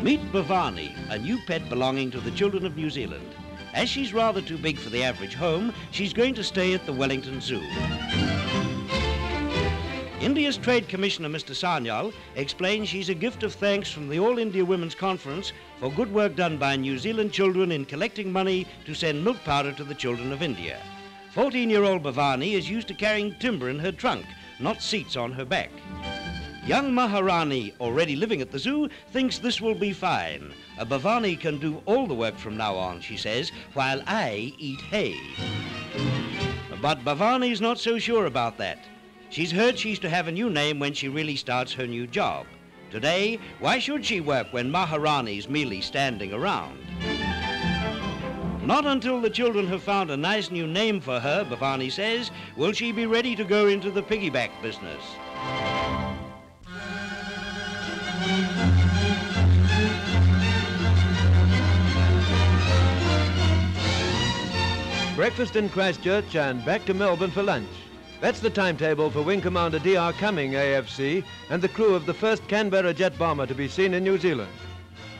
Meet Bavani, a new pet belonging to the children of New Zealand. As she's rather too big for the average home, she's going to stay at the Wellington Zoo. India's Trade Commissioner, Mr. Sanyal, explains she's a gift of thanks from the All India Women's Conference for good work done by New Zealand children in collecting money to send milk powder to the children of India. 14-year-old Bavani is used to carrying timber in her trunk, not seats on her back. Young Maharani, already living at the zoo, thinks this will be fine. A Bavani can do all the work from now on, she says, while I eat hay. But Bavani's not so sure about that. She's heard she's to have a new name when she really starts her new job. Today, why should she work when Maharani's merely standing around? Not until the children have found a nice new name for her, Bavani says, will she be ready to go into the piggyback business. Breakfast in Christchurch and back to Melbourne for lunch. That's the timetable for Wing Commander D.R. Cumming, AFC, and the crew of the first Canberra jet bomber to be seen in New Zealand.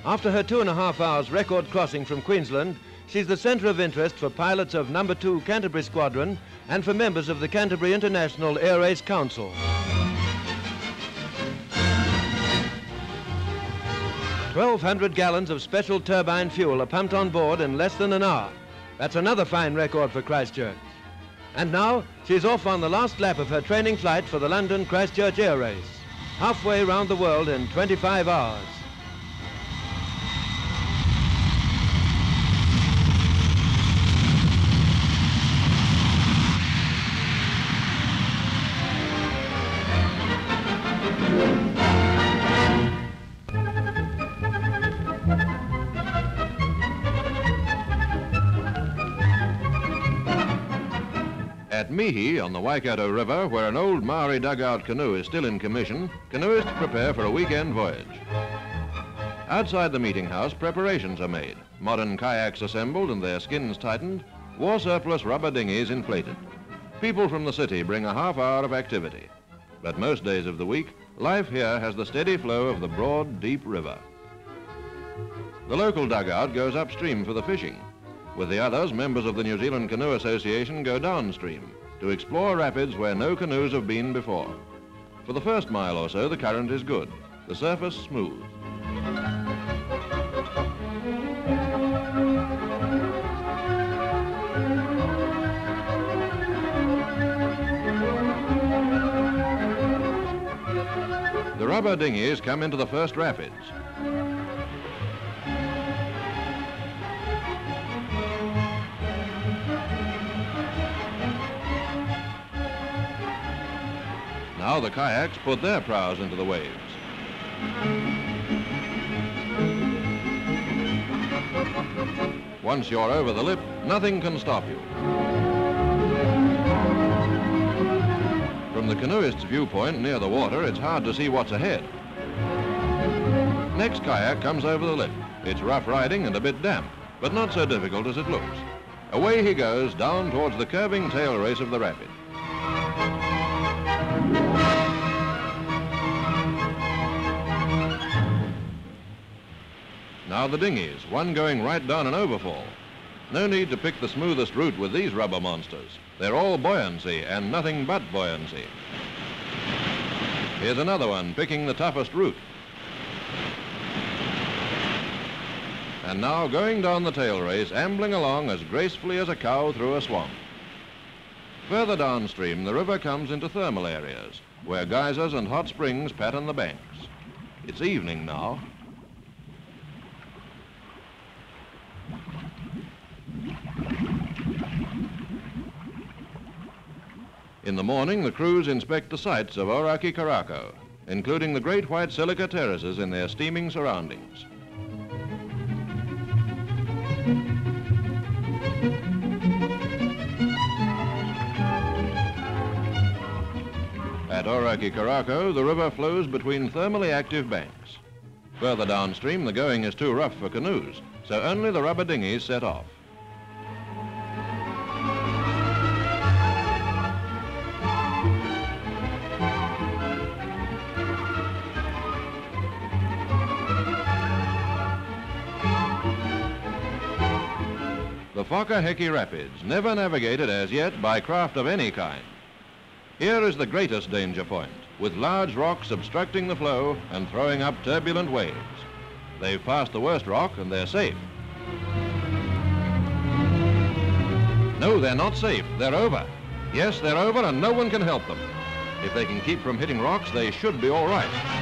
After her 2.5 hours record crossing from Queensland, she's the centre of interest for pilots of No. 2 Canterbury Squadron and for members of the Canterbury International Air Race Council. "1,200 gallons of special turbine fuel are pumped on board in less than an hour. That's another fine record for Christchurch. And now, she's off on the last lap of her training flight for the London Christchurch Air Race, halfway round the world in 25 hours. At Mihi on the Waikato River, where an old Maori dugout canoe is still in commission, canoeists prepare for a weekend voyage. Outside the meeting house, preparations are made. Modern kayaks assembled and their skins tightened, war surplus rubber dinghies inflated. People from the city bring a half hour of activity. But most days of the week, life here has the steady flow of the broad, deep river. The local dugout goes upstream for the fishing. With the others, members of the New Zealand Canoe Association go downstream to explore rapids where no canoes have been before. For the first mile or so, the current is good, the surface smooth. The rubber dinghies come into the first rapids. Now the kayaks put their prows into the waves. Once you're over the lip, nothing can stop you. From the canoeist's viewpoint near the water, it's hard to see what's ahead. Next kayak comes over the lip. It's rough riding and a bit damp, but not so difficult as it looks. Away he goes down towards the curving tail race of the rapid. Now the dinghies, one going right down an overfall. No need to pick the smoothest route with these rubber monsters. They're all buoyancy and nothing but buoyancy. Here's another one picking the toughest route. And now going down the tail race, ambling along as gracefully as a cow through a swamp. Further downstream, the river comes into thermal areas, where geysers and hot springs pattern the banks. It's evening now. In the morning, the crews inspect the sights of Harewood, including the great white silica terraces in their steaming surroundings. At Harewood, the river flows between thermally active banks. Further downstream, the going is too rough for canoes, so only the rubber dinghies set off. the Whakaheke Rapids, never navigated as yet by craft of any kind. Here is the greatest danger point, with large rocks obstructing the flow and throwing up turbulent waves. They've passed the worst rock and they're safe. No, they're not safe. They're over. Yes, they're over and no one can help them. If they can keep from hitting rocks, they should be all right.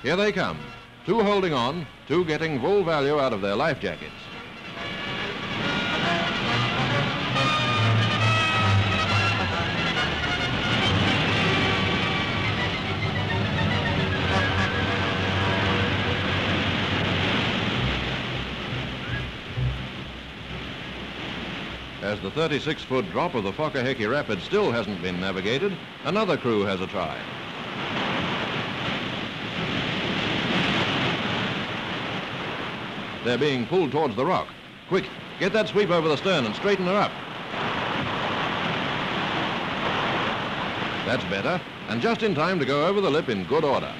Here they come. Two holding on, two getting full value out of their life jackets. As the 36-foot drop of the Whakaheke Rapids still hasn't been navigated, another crew has a try. They're being pulled towards the rock. Quick, get that sweep over the stern and straighten her up. That's better, and just in time to go over the lip in good order.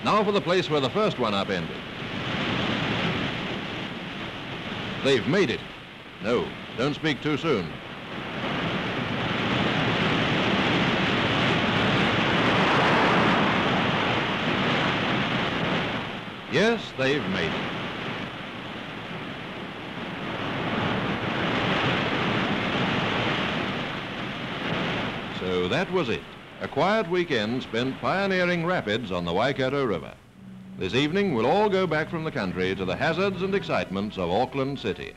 Now for the place where the first one upended. They've made it. No, don't speak too soon. Yes, they've made it. So that was it. A quiet weekend spent pioneering rapids on the Waikato River. This evening we'll all go back from the country to the hazards and excitements of Auckland City.